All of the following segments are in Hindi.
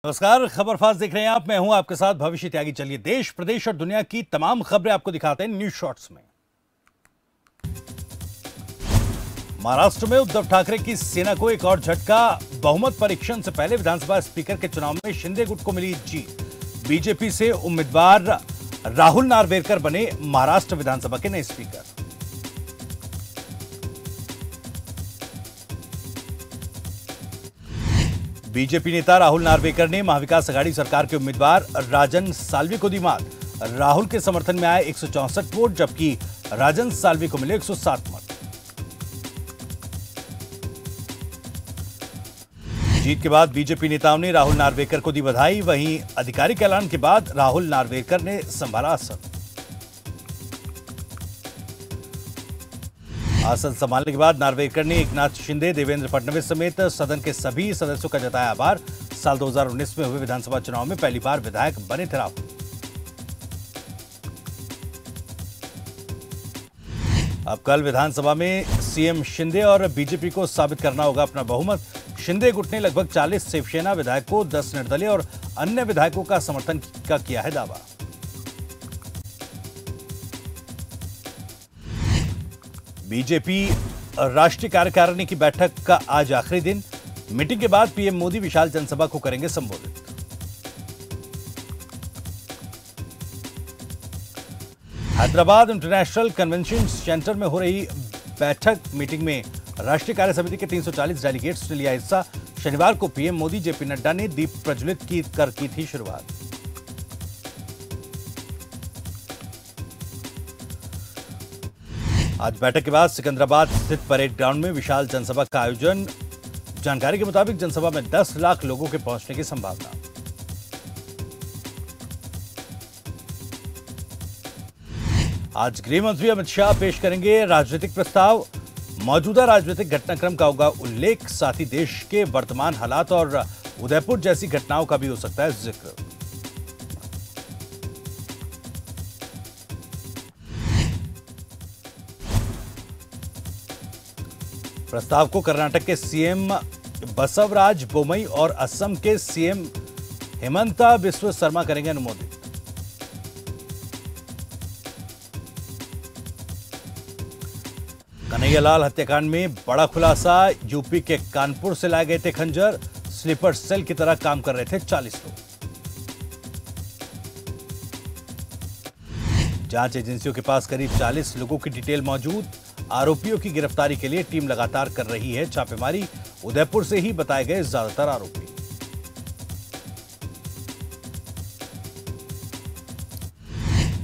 नमस्कार, खबर फास्ट देख रहे हैं आप। मैं हूं आपके साथ भविष्य त्यागी। चलिए देश, प्रदेश और दुनिया की तमाम खबरें आपको दिखाते हैं न्यूज शॉर्ट्स में। महाराष्ट्र में उद्धव ठाकरे की सेना को एक और झटका। बहुमत परीक्षण से पहले विधानसभा स्पीकर के चुनाव में शिंदे गुट को मिली जीत। बीजेपी से उम्मीदवार राहुल नार्वेकर बने महाराष्ट्र विधानसभा के नए स्पीकर। बीजेपी नेता राहुल नार्वेकर ने महाविकास आघाड़ी सरकार के उम्मीदवार राजन साल्वी को दी मात। राहुल के समर्थन में आए 164 वोट, जबकि राजन साल्वी को मिले 107 मत। जीत के बाद बीजेपी नेताओं ने राहुल नार्वेकर को दी बधाई। वहीं आधिकारिक ऐलान के बाद राहुल नार्वेकर ने संभाला आसन संभालने के बाद नार्वेकर ने एकनाथ शिंदे, देवेंद्र फडणवीस समेत सदन के सभी सदस्यों का जताया आभार। साल 2019 में हुए विधानसभा चुनाव में पहली बार विधायक बने थे राहुल। अब कल विधानसभा में सीएम शिंदे और बीजेपी को साबित करना होगा अपना बहुमत। शिंदे गुट ने लगभग 40 शिवसेना विधायकों, 10 निर्दलीय और अन्य विधायकों का समर्थन का किया है दावा। बीजेपी राष्ट्रीय कार्यकारिणी की बैठक का आज आखिरी दिन। मीटिंग के बाद पीएम मोदी विशाल जनसभा को करेंगे संबोधित। हैदराबाद इंटरनेशनल कन्वेंशन सेंटर में हो रही मीटिंग में राष्ट्रीय कार्य समिति के 340 डेलीगेट्स ने लिया हिस्सा। शनिवार को पीएम मोदी, जेपी नड्डा ने दीप प्रज्वलित कर की थी शुरुआत। आज बैठक के बाद सिकंदराबाद स्थित परेड ग्राउंड में विशाल जनसभा का आयोजन। जानकारी के मुताबिक जनसभा में 10 लाख लोगों के पहुंचने की संभावना। आज गृह मंत्री अमित शाह पेश करेंगे राजनीतिक प्रस्ताव। मौजूदा राजनीतिक घटनाक्रम का होगा उल्लेख, साथ ही देश के वर्तमान हालात और उदयपुर जैसी घटनाओं का भी हो सकता है जिक्र। प्रस्ताव को कर्नाटक के सीएम बसवराज बोमई और असम के सीएम हेमंता बिस्व शर्मा करेंगे अनुमोदित। कन्हैयालाल हत्याकांड में बड़ा खुलासा। यूपी के कानपुर से लाए गए थे खंजर। स्लीपर सेल की तरह काम कर रहे थे 40 लोग। जांच एजेंसियों के पास करीब 40 लोगों की डिटेल मौजूद। आरोपियों की गिरफ्तारी के लिए टीम लगातार कर रही है छापेमारी। उदयपुर से ही बताए गए ज्यादातर आरोपी।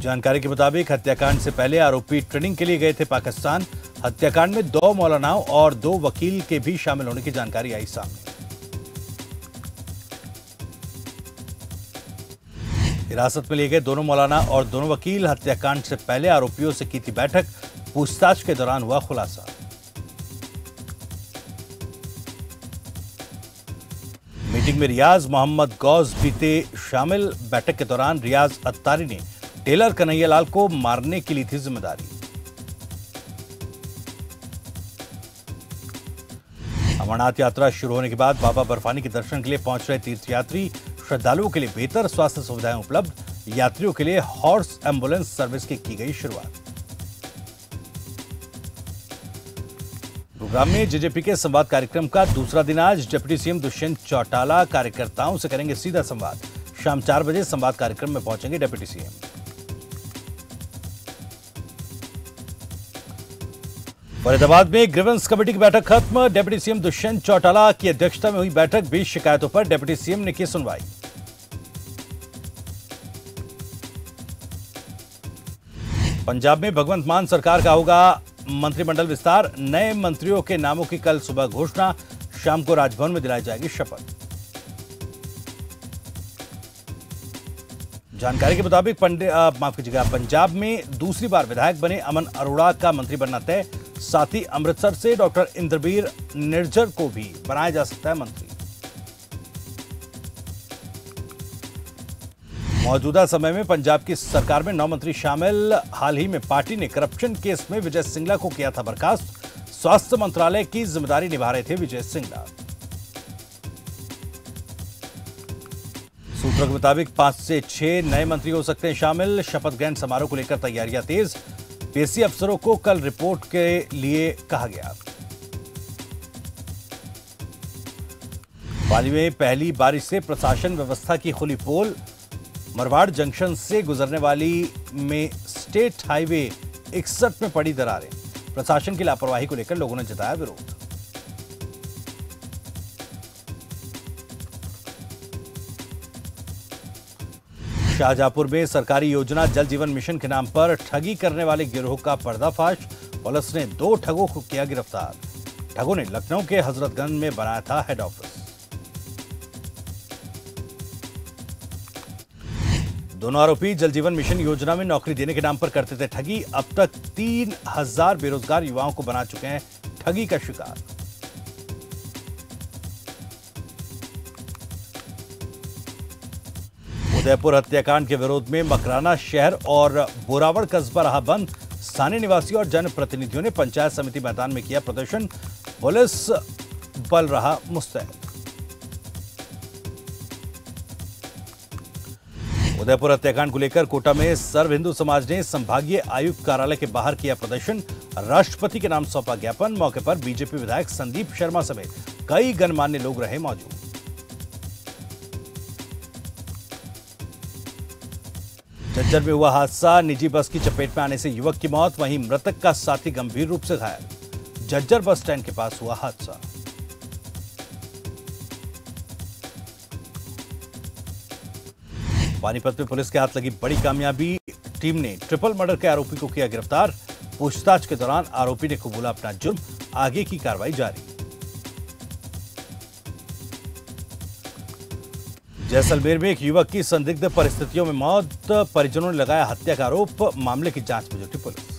जानकारी के मुताबिक हत्याकांड से पहले आरोपी ट्रेनिंग के लिए गए थे पाकिस्तान। हत्याकांड में 2 मौलानाओं और 2 वकील के भी शामिल होने की जानकारी आई सामने। हिरासत में लिए गए दोनों मौलाना और दोनों वकील हत्याकांड से पहले आरोपियों से की थी बैठक। पूछताछ के दौरान हुआ खुलासा। मीटिंग में रियाज मोहम्मद गौस भी थे शामिल। बैठक के दौरान रियाज अत्तारी ने टेलर कन्हैयालाल को मारने की ली थी जिम्मेदारी। अमरनाथ यात्रा शुरू होने के बाद बाबा बर्फानी के दर्शन के लिए पहुंच रहे तीर्थयात्री। श्रद्धालुओं के लिए बेहतर स्वास्थ्य सुविधाएं उपलब्ध। यात्रियों के लिए हॉर्स एम्बुलेंस सर्विस की गई शुरुआत। गुरुग्राम में जेजेपी के संवाद कार्यक्रम का दूसरा दिन आज। डिप्टी सीएम दुष्यंत चौटाला कार्यकर्ताओं से करेंगे सीधा संवाद। शाम 4 बजे संवाद कार्यक्रम में पहुंचेंगे डिप्टी सीएम। फरीदाबाद में ग्रीवेंस कमेटी की बैठक खत्म। डिप्टी सीएम दुष्यंत चौटाला की अध्यक्षता में हुई बैठक। 20 शिकायतों पर डिप्टी सीएम ने की सुनवाई। पंजाब में भगवंत मान सरकार का होगा मंत्रिमंडल विस्तार। नए मंत्रियों के नामों की कल सुबह घोषणा। शाम को राजभवन में दिलाई जाएगी शपथ। जानकारी के मुताबिक पंजाब में दूसरी बार विधायक बने अमन अरोड़ा का मंत्री बनना तय। साथ ही अमृतसर से डॉक्टर इंद्रबीर निर्जर को भी बनाया जा सकता है मंत्री। मौजूदा समय में पंजाब की सरकार में 9 मंत्री शामिल। हाल ही में पार्टी ने करप्शन केस में विजय सिंगला को किया था बर्खास्त। स्वास्थ्य मंत्रालय की जिम्मेदारी निभा रहे थे विजय सिंगला। सूत्रों के मुताबिक 5 से 6 नए मंत्री हो सकते हैं शामिल। शपथ ग्रहण समारोह को लेकर तैयारियां तेज। पीएससी अफसरों को कल रिपोर्ट के लिए कहा गया। पाली में पहली बारिश से प्रशासन व्यवस्था की खुली पोल। मरवाड़ जंक्शन से गुजरने वाली में स्टेट हाईवे 61 में पड़ी दरारें। प्रशासन की लापरवाही को लेकर लोगों ने जताया विरोध। शाहजहांपुर में सरकारी योजना जल जीवन मिशन के नाम पर ठगी करने वाले गिरोह का पर्दाफाश। पुलिस ने 2 ठगों को किया गिरफ्तार। ठगों ने लखनऊ के हजरतगंज में बनाया था हेड ऑफिस। दोनों आरोपी जल जीवन मिशन योजना में नौकरी देने के नाम पर करते थे ठगी। अब तक 3000 बेरोजगार युवाओं को बना चुके हैं ठगी का शिकार। उदयपुर हत्याकांड के विरोध में मकराना शहर और बोरावड़ कस्बा रहा बंद। स्थानीय निवासियों और जनप्रतिनिधियों ने पंचायत समिति मैदान में किया प्रदर्शन। पुलिस बल रहा मुस्तैद। उदयपुर हत्याकांड को लेकर कोटा में सर्व हिंदू समाज ने संभागीय आयुक्त कार्यालय के बाहर किया प्रदर्शन। राष्ट्रपति के नाम सौंपा ज्ञापन। मौके पर बीजेपी विधायक संदीप शर्मा समेत कई गणमान्य लोग रहे मौजूद। झज्जर में हुआ हादसा। निजी बस की चपेट में आने से युवक की मौत, वहीं मृतक का साथी गंभीर रूप से घायल। झज्जर बस स्टैंड के पास हुआ हादसा। पानीपत में पुलिस के हाथ लगी बड़ी कामयाबी। टीम ने ट्रिपल मर्डर के आरोपी को किया गिरफ्तार। पूछताछ के दौरान आरोपी ने कबूला अपना जुर्म। आगे की कार्रवाई जारी। जैसलमेर में एक युवक की संदिग्ध परिस्थितियों में मौत। परिजनों ने लगाया हत्या का आरोप। मामले की जांच में जुटी पुलिस।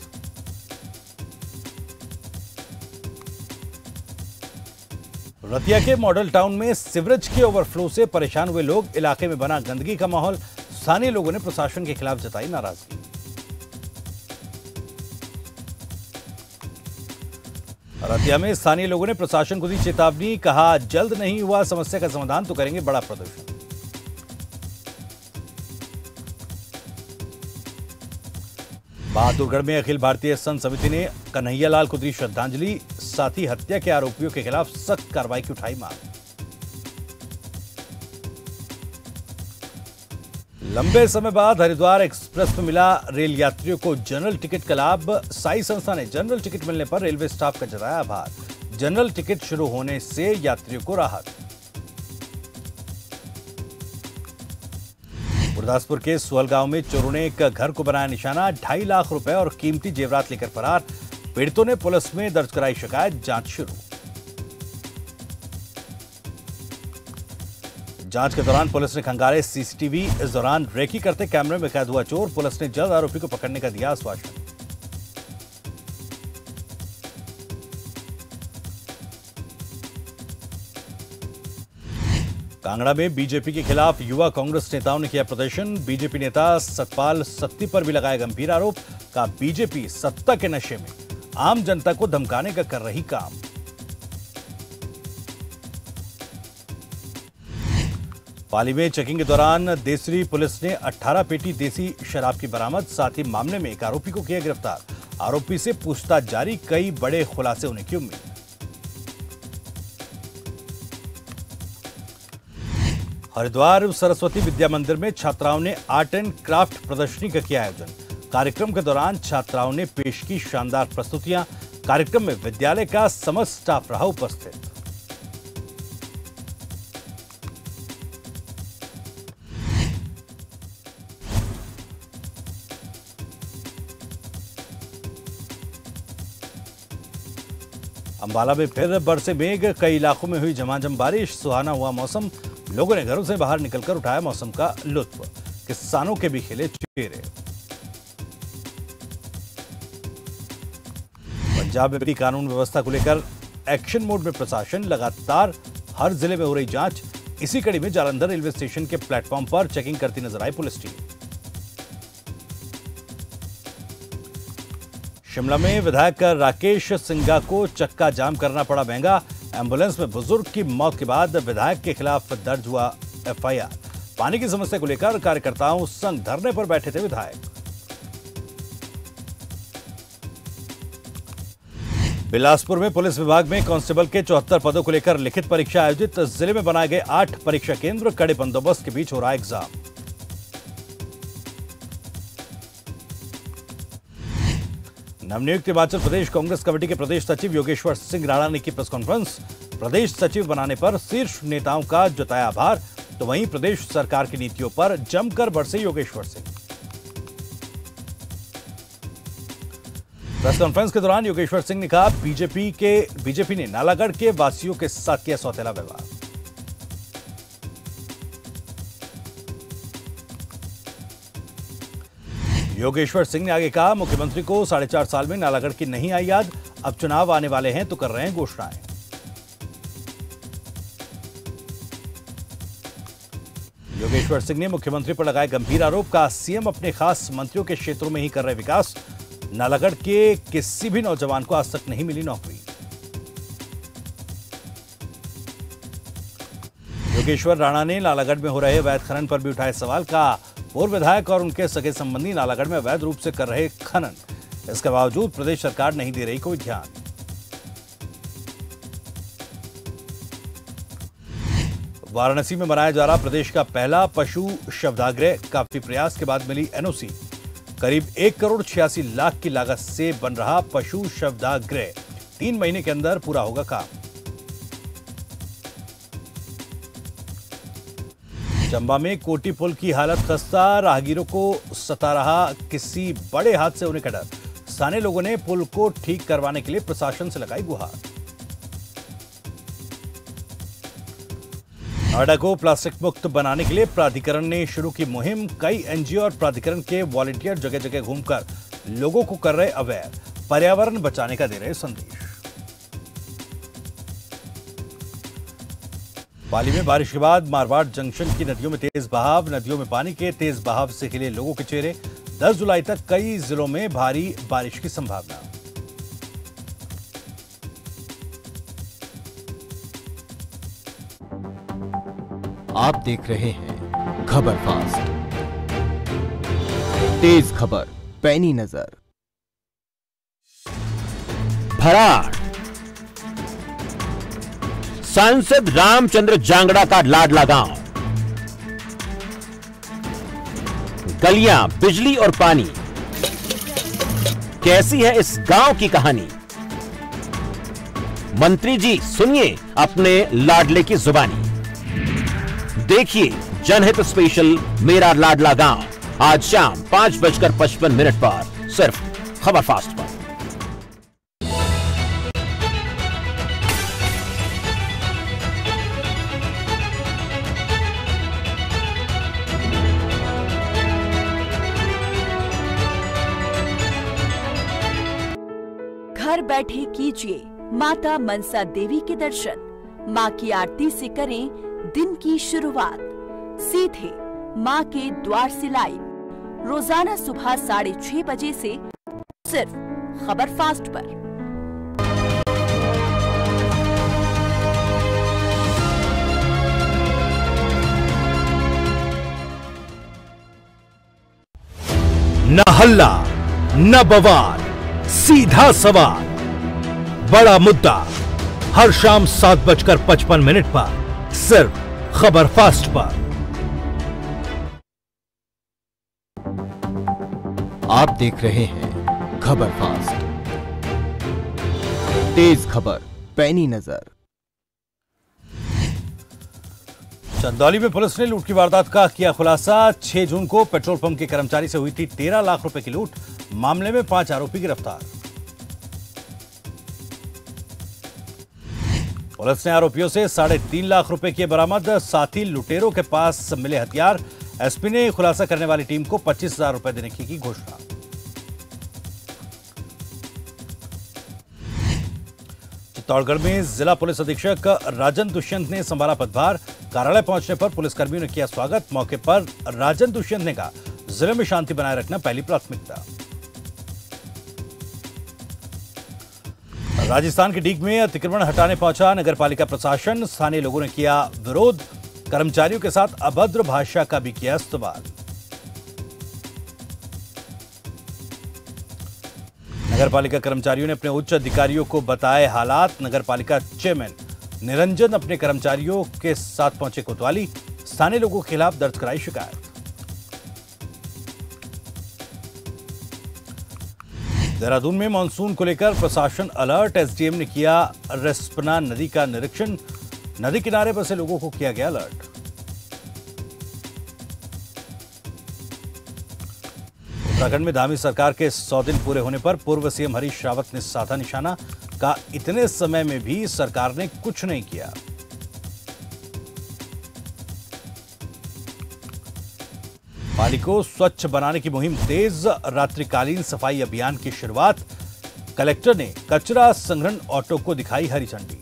रतिया के मॉडल टाउन में सीवरेज के ओवरफ्लो से परेशान हुए लोग। इलाके में बना गंदगी का माहौल। स्थानीय लोगों ने प्रशासन के खिलाफ जताई नाराजगी। रतिया में स्थानीय लोगों ने प्रशासन को दी चेतावनी। कहा, जल्द नहीं हुआ समस्या का समाधान तो करेंगे बड़ा प्रदर्शन। बहादुरगढ़ में अखिल भारतीय संत समिति ने कन्हैयालाल को दी श्रद्धांजलि। साथ ही हत्या के आरोपियों के खिलाफ सख्त कार्रवाई की उठाई मांग। लंबे समय बाद हरिद्वार एक्सप्रेस में मिला रेल यात्रियों को जनरल टिकट का लाभ। साई संस्था ने जनरल टिकट मिलने पर रेलवे स्टाफ का जताया आभार। जनरल टिकट शुरू होने से यात्रियों को राहत। गुरदासपुर के सुहलगांव में चोरों ने एक घर को बनाया निशाना। 2.5 लाख रुपए और कीमती जेवरात लेकर फरार। पीड़ितों ने पुलिस में दर्ज कराई शिकायत। जांच शुरू। जांच के दौरान पुलिस ने खंगारे सीसीटीवी। इस दौरान रेकी करते कैमरे में कैद हुआ चोर। पुलिस ने जल्द आरोपी को पकड़ने का दिया आश्वासन। कांगड़ा में बीजेपी के खिलाफ युवा कांग्रेस नेताओं ने किया प्रदर्शन। बीजेपी नेता सतपाल सत्ती पर भी लगाया गंभीर आरोप। कहा, बीजेपी सत्ता के नशे में आम जनता को धमकाने का कर रही काम। पाली में चेकिंग के दौरान देसरी पुलिस ने 18 पेटी देसी शराब की बरामद। साथ ही मामले में एक आरोपी को किया गिरफ्तार। आरोपी से पूछताछ जारी। कई बड़े खुलासे होने की उम्मीद। हरिद्वार सरस्वती विद्या मंदिर में छात्राओं ने आर्ट एंड क्राफ्ट प्रदर्शनी का किया आयोजन। कार्यक्रम के दौरान छात्राओं ने पेश की शानदार प्रस्तुतियां। कार्यक्रम में विद्यालय का समस्त स्टाफ रहा उपस्थित। अंबाला में फिर बरसे मेघ। कई इलाकों में हुई झमाझम बारिश। सुहाना हुआ मौसम। लोगों ने घरों से बाहर निकलकर उठाया मौसम का लुत्फ। किसानों के भी खिले चेहरे। पंजाब में भी कानून व्यवस्था को लेकर एक्शन मोड में प्रशासन। लगातार हर जिले में हो रही जांच। इसी कड़ी में जालंधर रेलवे स्टेशन के प्लेटफॉर्म पर चेकिंग करती नजर आई पुलिस टीम। शिमला में विधायक राकेश सिंघा को चक्का जाम करना पड़ा महंगा। एम्बुलेंस में बुजुर्ग की मौत के बाद विधायक के खिलाफ दर्ज हुआ एफआईआर। पानी की समस्या को लेकर कार्यकर्ताओं संग धरने पर बैठे थे विधायक। बिलासपुर में पुलिस विभाग में कांस्टेबल के 74 पदों को लेकर लिखित परीक्षा आयोजित। जिले में बनाए गए 8 परीक्षा केंद्र, कड़े बंदोबस्त के बीच हो रहा एग्जाम। नवनियुक्त हिमाचल प्रदेश कांग्रेस कमेटी के प्रदेश सचिव योगेश्वर सिंह राणा ने की प्रेस कॉन्फ्रेंस। प्रदेश सचिव बनाने पर शीर्ष नेताओं का जताया आभार, तो वहीं प्रदेश सरकार की नीतियों पर जमकर बरसे योगेश्वर सिंह। प्रेस कॉन्फ्रेंस के दौरान योगेश्वर सिंह ने कहा, बीजेपी ने नालागढ़ के वासियों के साथ किया सौतेला व्यवहार। योगेश्वर सिंह ने आगे कहा, मुख्यमंत्री को 4.5 साल में नालागढ़ की नहीं आई याद, अब चुनाव आने वाले हैं तो कर रहे हैं घोषणाएं। योगेश्वर सिंह ने मुख्यमंत्री पर लगाए गंभीर आरोप का, सीएम अपने खास मंत्रियों के क्षेत्रों में ही कर रहे विकास, नालागढ़ के किसी भी नौजवान को आज तक नहीं मिली नौकरी। योगेश्वर राणा ने नालागढ़ में हो रहे अवैध खनन पर भी उठाए सवाल का, पूर्व विधायक और उनके सगे संबंधी नालागढ़ में अवैध रूप से कर रहे खनन, इसके बावजूद प्रदेश सरकार नहीं दे रही कोई ध्यान। वाराणसी में बनाया जा रहा प्रदेश का पहला पशु शवदाह, काफी प्रयास के बाद मिली एनओसी। करीब 1 करोड़ 86 लाख की लागत से बन रहा पशु शवदाह 3 महीने के अंदर पूरा होगा काम। चंबा में कोटी पुल की हालत खस्ता, राहगीरों को सता रहा किसी बड़े हादसे होने का डर। स्थानीय लोगों ने पुल को ठीक करवाने के लिए प्रशासन से लगाई गुहार। नोएडा को प्लास्टिक मुक्त बनाने के लिए प्राधिकरण ने शुरू की मुहिम। कई एनजीओ और प्राधिकरण के वॉलंटियर जगह जगह घूमकर लोगों को कर रहे अवेयर, पर्यावरण बचाने का दे रहे संदेश। पाली में बारिश के बाद मारवाड़ जंक्शन की नदियों में तेज बहाव। नदियों में पानी के तेज बहाव से खिले लोगों के चेहरे। 10 जुलाई तक कई जिलों में भारी बारिश की संभावना। आप देख रहे हैं खबर फास्ट, तेज खबर, पैनी नजर। फरार सांसद रामचंद्र जांगड़ा का लाडला गांव। गलियां, बिजली और पानी, कैसी है इस गांव की कहानी? मंत्री जी सुनिए अपने लाडले की जुबानी। देखिए जनहित स्पेशल मेरा लाडला गांव, आज शाम 5:55 पर सिर्फ खबर फास्ट पर। घर बैठे कीजिए माता मनसा देवी के दर्शन। मां की आरती से करें दिन की शुरुआत। सीधे मां के द्वार से लाइव रोजाना सुबह 6:30 बजे से सिर्फ खबर फास्ट पर। न हल्ला न बवाल, सीधा सवाल, बड़ा मुद्दा, हर शाम 7:55 पर सिर्फ खबर फास्ट पर। आप देख रहे हैं खबर फास्ट, तेज खबर, पैनी नजर। चंदौली में पुलिस ने लूट की वारदात का किया खुलासा। 6 जून को पेट्रोल पंप के कर्मचारी से हुई थी 13 लाख रुपए की लूट। मामले में 5 आरोपी गिरफ्तार। पुलिस ने आरोपियों से 3.5 लाख रुपए किए बरामद। साथ ही लुटेरों के पास मिले हथियार। एसपी ने खुलासा करने वाली टीम को 25,000 रुपए देने की घोषणा। चित्तौड़गढ़ में जिला पुलिस अधीक्षक राजन दुष्यंत ने संभाला पदभार। कार्यालय पहुंचने पर पुलिसकर्मियों ने किया स्वागत। मौके पर राजन दुष्यंत ने कहा, जिले में शांति बनाए रखना पहली प्राथमिकता। राजस्थान के डीग में अतिक्रमण हटाने पहुंचा नगरपालिका प्रशासन। स्थानीय लोगों ने किया विरोध। कर्मचारियों के साथ अभद्र भाषा का भी किया इस्तेमाल। नगरपालिका कर्मचारियों ने अपने उच्च अधिकारियों को बताए हालात। नगरपालिका चेयरमैन निरंजन अपने कर्मचारियों के साथ पहुंचे कोतवाली। स्थानीय लोगों के खिलाफ दर्ज कराई शिकायत। देहरादून में मानसून को लेकर प्रशासन अलर्ट। एसडीएम ने किया रिस्पना नदी का निरीक्षण। नदी किनारे बसे लोगों को किया गया अलर्ट। उत्तराखंड में धामी सरकार के 100 दिन पूरे होने पर पूर्व सीएम हरीश रावत ने साधा निशाना। कहा, इतने समय में भी सरकार ने कुछ नहीं किया। पाली को स्वच्छ बनाने की मुहिम तेज। रात्रिकालीन सफाई अभियान की शुरुआत। कलेक्टर ने कचरा संग्रहण ऑटो को दिखाई हरी झंडी।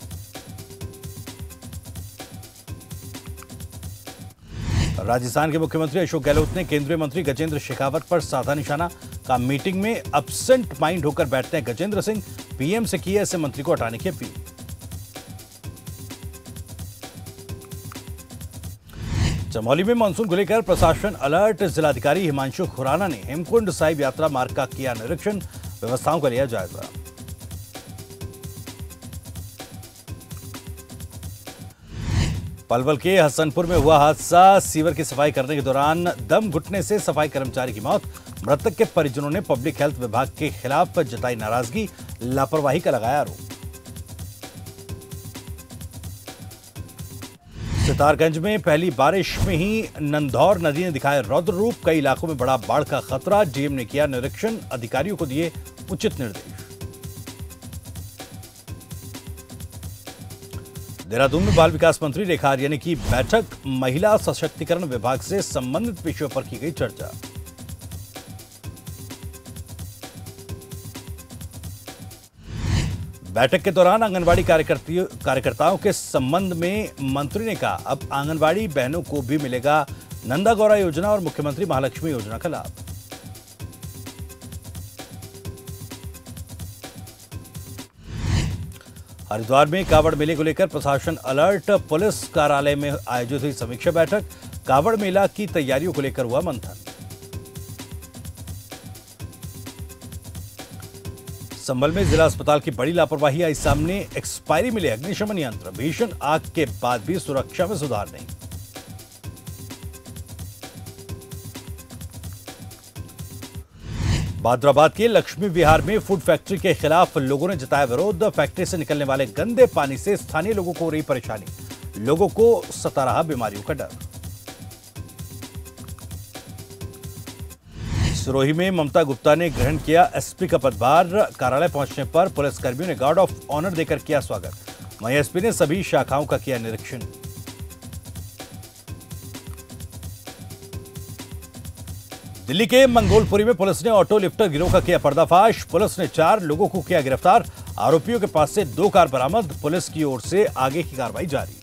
राजस्थान के मुख्यमंत्री अशोक गहलोत ने केंद्रीय मंत्री गजेंद्र शेखावत पर साधा निशाना। का मीटिंग में एब्सेंट माइंड होकर बैठते हैं गजेंद्र सिंह। पीएम से की ऐसे मंत्री को हटाने की अपील। चमोली में मानसून को लेकर प्रशासन अलर्ट। जिलाधिकारी हिमांशु खुराना ने हेमकुंड साहिब यात्रा मार्ग का किया निरीक्षण। व्यवस्थाओं का लिया जायजा। पलवल के हसनपुर में हुआ हादसा। सीवर की सफाई करने के दौरान दम घुटने से सफाई कर्मचारी की मौत। मृतक के परिजनों ने पब्लिक हेल्थ विभाग के खिलाफ जताई नाराजगी। लापरवाही का लगाया आरोप। सितारगंज में पहली बारिश में ही नंदौर नदी ने दिखाया रौद्र रूप। कई इलाकों में बड़ा बाढ़ का खतरा। डीएम ने किया निरीक्षण। अधिकारियों को दिए उचित निर्देश। देहरादून में बाल विकास मंत्री रेखा आर्य ने की बैठक। महिला सशक्तिकरण विभाग से संबंधित विषयों पर की गई चर्चा। बैठक के दौरान आंगनबाड़ी कार्यकर्ताओं के संबंध में मंत्री ने कहा, अब आंगनबाड़ी बहनों को भी मिलेगा नंदा गौरा योजना और मुख्यमंत्री महालक्ष्मी योजना का लाभ। हरिद्वार में कावड़ मेले को लेकर प्रशासन अलर्ट। पुलिस कार्यालय में आयोजित हुई समीक्षा बैठक। कावड़ मेला की तैयारियों को लेकर हुआ मंथन। संभल में जिला अस्पताल की बड़ी लापरवाही आई सामने। एक्सपायरी मिले अग्निशमन यंत्र। भीषण आग के बाद भी सुरक्षा में सुधार नहीं। भादराबाद के लक्ष्मी विहार में फूड फैक्ट्री के खिलाफ लोगों ने जताया विरोध। फैक्ट्री से निकलने वाले गंदे पानी से स्थानीय लोगों को हो रही परेशानी। लोगों को सता रहा बीमारियों का डर। सिरोही में ममता गुप्ता ने ग्रहण किया एसपी का पदभार। कार्यालय पहुंचने पर पुलिसकर्मियों ने गार्ड ऑफ ऑनर देकर किया स्वागत। वहीं एसपी ने सभी शाखाओं का किया निरीक्षण। दिल्ली के मंगोलपुरी में पुलिस ने ऑटो लिफ्टर गिरोह का किया पर्दाफाश। पुलिस ने 4 लोगों को किया गिरफ्तार। आरोपियों के पास से 2 कार बरामद। पुलिस की ओर से आगे की कार्रवाई जारी।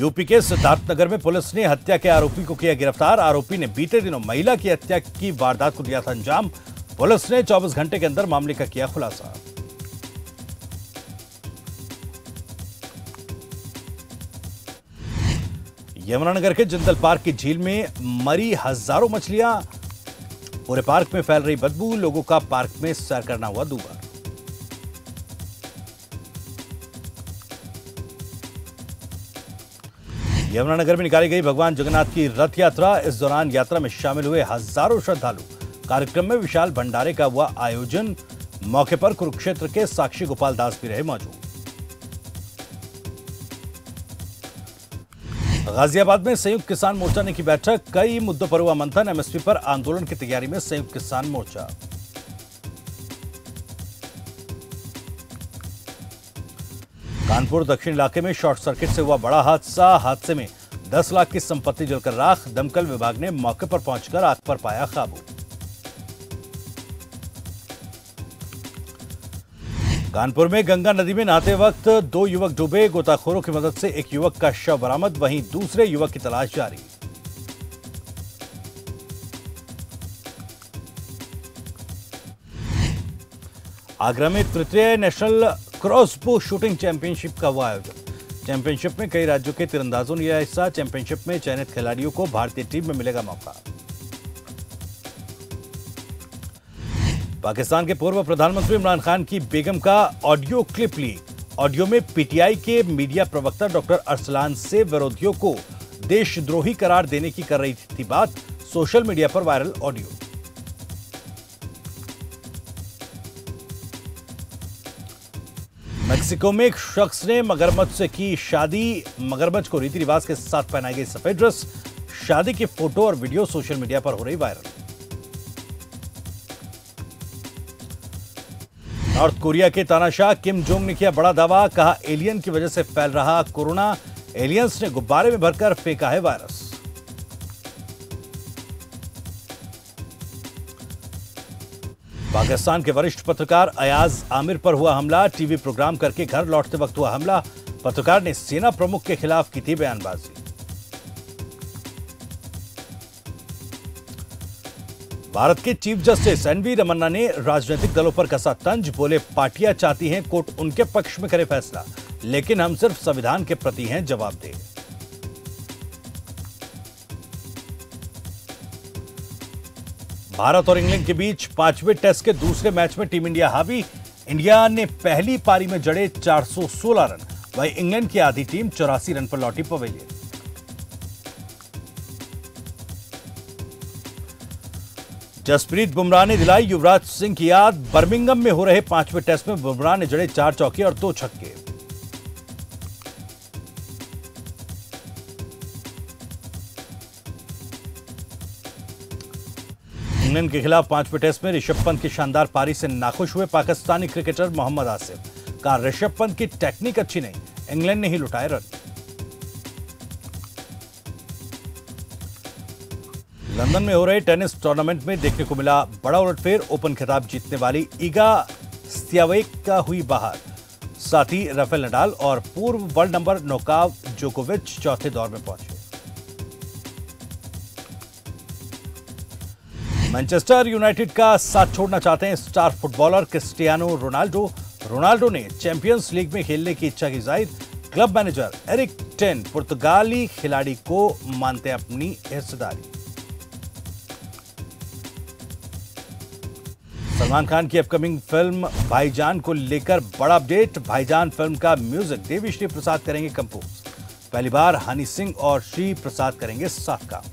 यूपी के सिद्धार्थनगर में पुलिस ने हत्या के आरोपी को किया गिरफ्तार। आरोपी ने बीते दिनों महिला की हत्या की वारदात को दिया था अंजाम। पुलिस ने 24 घंटे के अंदर मामले का किया खुलासा। यमुनानगर के जिंदल पार्क की झील में मरी हजारों मछलियां। पूरे पार्क में फैल रही बदबू। लोगों का पार्क में सैर करना हुआ दूभर। यमुनानगर में निकाली गई भगवान जगन्नाथ की रथ यात्रा। इस दौरान यात्रा में शामिल हुए हजारों श्रद्धालु। कार्यक्रम में विशाल भंडारे का हुआ आयोजन। मौके पर कुरुक्षेत्र के साक्षी गोपाल दास भी रहे मौजूद। गाजियाबाद में संयुक्त किसान मोर्चा ने की बैठक। कई मुद्दों पर हुआ मंथन। एमएसपी पर आंदोलन की तैयारी में संयुक्त किसान मोर्चा। कानपुर दक्षिण इलाके में शॉर्ट सर्किट से हुआ बड़ा हादसा। हादसे में 10 लाख की संपत्ति जलकर राख। दमकल विभाग ने मौके पर पहुंचकर आग पर पाया काबू। कानपुर में गंगा नदी में नहाते वक्त 2 युवक डूबे। गोताखोरों की मदद से एक युवक का शव बरामद। वहीं दूसरे युवक की तलाश जारी। आगरा में तृतीय नेशनल क्रॉसबो शूटिंग चैंपियनशिप का हुआ आयोजन। चैंपियनशिप में कई राज्यों के तीरंदाजों ने लिया हिस्सा। चैंपियनशिप में चयनित खिलाड़ियों को भारतीय टीम में मिलेगा मौका। पाकिस्तान के पूर्व प्रधानमंत्री इमरान खान की बेगम का ऑडियो क्लिप लीक। ऑडियो में पीटीआई के मीडिया प्रवक्ता डॉक्टर अरसलान से विरोधियों को देशद्रोही करार देने की कर रही थी बात। सोशल मीडिया पर वायरल ऑडियो। मेक्सिको में एक शख्स ने मगरमच्छ से की शादी। मगरमच्छ को रीति रिवाज के साथ पहनाई गई सफेद ड्रेस। शादी की फोटो और वीडियो सोशल मीडिया पर हो रही वायरल। नॉर्थ कोरिया के तानाशाह किम जोंग ने किया बड़ा दावा। कहा एलियन की वजह से फैल रहा कोरोना। एलियंस ने गुब्बारे में भरकर फेंका है वायरस। पाकिस्तान के वरिष्ठ पत्रकार अयाज आमिर पर हुआ हमला। टीवी प्रोग्राम करके घर लौटते वक्त हुआ हमला। पत्रकार ने सेना प्रमुख के खिलाफ की थी बयानबाजी। भारत के चीफ जस्टिस एनवी रमन्ना ने राजनीतिक दलों पर कसा तंज। बोले पार्टियां चाहती हैं कोर्ट उनके पक्ष में करे फैसला, लेकिन हम सिर्फ संविधान के प्रति हैं जवाबदेह। भारत और इंग्लैंड के बीच 5वें टेस्ट के दूसरे मैच में टीम इंडिया हावी। इंडिया ने पहली पारी में जड़े 416 रन, वहीं इंग्लैंड की आधी टीम 84 रन पर लौटी पवेलियन। जसप्रीत बुमराह ने दिलाई युवराज सिंह की याद। बर्मिंघम में हो रहे 5वें टेस्ट में बुमराह ने जड़े 4 चौके और 2 छक्के। इंग्लैंड के खिलाफ 5वें टेस्ट में ऋषभ पंत की शानदार पारी से नाखुश हुए पाकिस्तानी क्रिकेटर मोहम्मद आसिफ। कहा ऋषभ पंत की टेक्निक अच्छी नहीं, इंग्लैंड ने ही लुटाए रन। लंदन में हो रहे टेनिस टूर्नामेंट में देखने को मिला बड़ा उलटफेर। ओपन खिताब जीतने वाली ईगा स्वियातेक का हुई बाहर। साथ ही राफेल नडाल और पूर्व वर्ल्ड नंबर नोवाक जोकोविच चौथे दौर में पहुंचे। मैनचेस्टर यूनाइटेड का साथ छोड़ना चाहते हैं star footballer Cristiano Ronaldo. Ronaldo ने चैंपियंस लीग में खेलने की इच्छा की जाहिर। क्लब मैनेजर एरिक टेन पुर्तगाली खिलाड़ी को मानते अपनी हिस्सेदारी। सलमान खान की अपकमिंग फिल्म भाईजान को लेकर बड़ा अपडेट। भाईजान फिल्म का म्यूजिक देवी श्री प्रसाद करेंगे कंपोज। पहली बार हनी सिंह और श्री प्रसाद करेंगे साथ काम।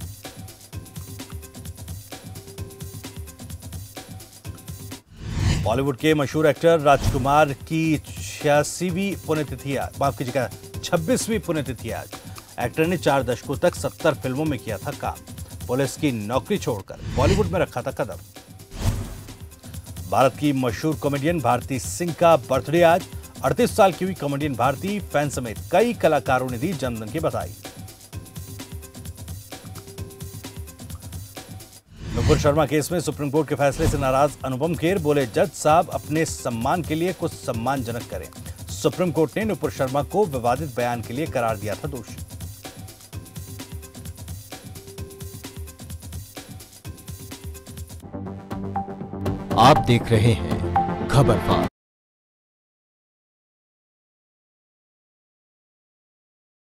बॉलीवुड के मशहूर एक्टर राजकुमार की 86वीं पुण्यतिथि आज, माफ कीजिएगा 26वीं पुण्यतिथि आज। एक्टर ने 4 दशकों तक 70 फिल्मों में किया था काम। पुलिस की नौकरी छोड़कर बॉलीवुड में रखा था कदम। भारत की मशहूर कॉमेडियन भारती सिंह का बर्थडे आज। 38 साल की हुई कॉमेडियन भारती फैन समेत कई कलाकारों ने दी जन्मदिन की बधाई। नुपुर शर्मा केस में सुप्रीम कोर्ट के फैसले से नाराज अनुपम खेर। बोले जज साहब अपने सम्मान के लिए कुछ सम्मानजनक करें। सुप्रीम कोर्ट ने नुपुर शर्मा को विवादित बयान के लिए करार दिया था दोषी। आप देख रहे हैं खबरबाज।